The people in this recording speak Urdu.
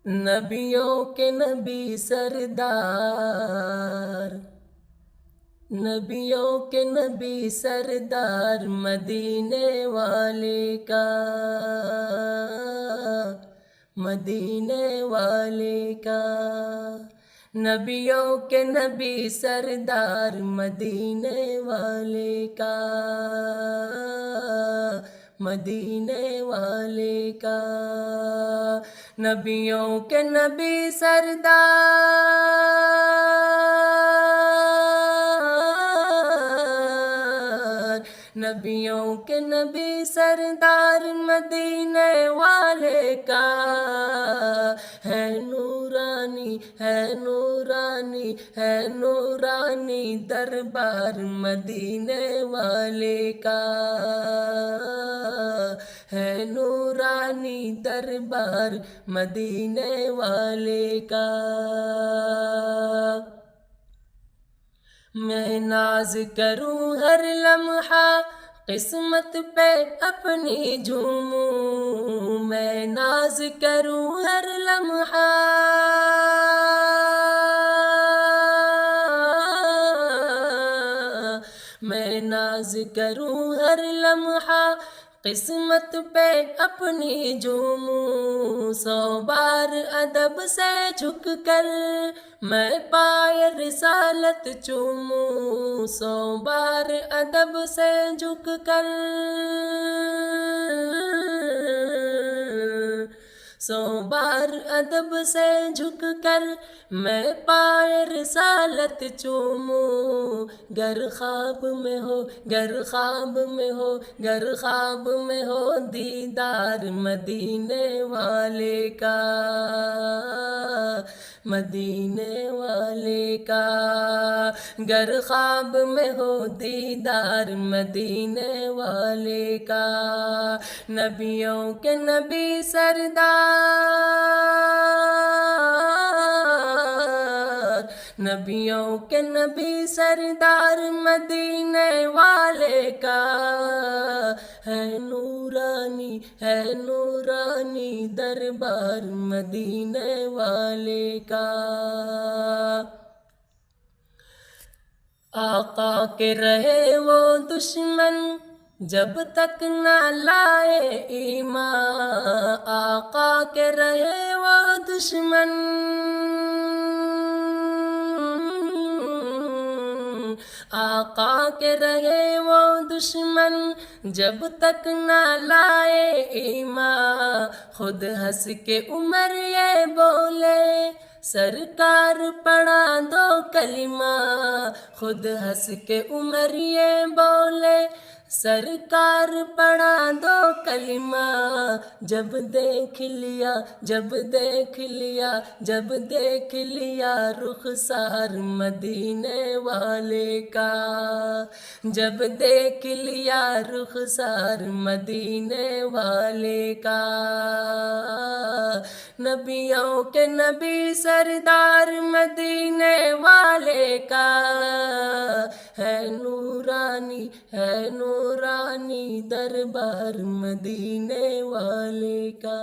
نبیوں کے نبی سردار، نبیوں کے نبی سردار مدینے والے کا، مدینے والے کا، نبیوں کے نبی سردار مدینے والے کا، مدینے والے کا، نبیوں کے نبی سردار، نبیوں کے نبی سردار مدینے والے کا، ہے نورانی ہے نورانی ہے نورانی دربار مدینے والے کا، ہے نورانی دربار مدینے والے کا، میں ناز کروں ہر لمحہ قسمت پہ اپنی جھوموں، میں ناز کروں ہر لمحہ، میں ناز کروں ہر لمحہ قسمت پہ اپنی جھوموں، 100 بار ادب سے جھک کر میں پائے رسالت چوموں، 100 بار ادب سے جھک کر، 100 بار ادب سے جھک کر میں پائے رسالت چوموں، گر خواب میں ہو گر خواب میں ہو گر خواب میں ہو دیدار مدینے والے کا، مدینے والے کا، گر خواب میں ہو دیدار مدینے والے کا، نبیوں کے نبی سردار، نبیوں کے نبی سردار مدینے والے کا، ہے نورانی ہے نورانی دربار مدینے والے کا، آقا کے رہے وہ دشمن جب تک نہ لائے ایمان، آقا کے رہے وہ دشمن، آقا کے رہے وہ دشمن جب تک نہ لائے ایمان، خود ہنس کے عمر یہ بولے سرکار پڑھا دو کلمہ، خود ہنس کے عمر یہ بولے سرکار پڑھا دو کلمہ، جب دیکھ لیا جب دیکھ لیا جب دیکھ لیا رخسار مدینے والے کا، جب دیکھ لیا رخسار مدینے والے کا، نبیوں کے نبی سردار مدینے والے کا، ہے نورانی ہے نورانی دربار مدینے والے کا،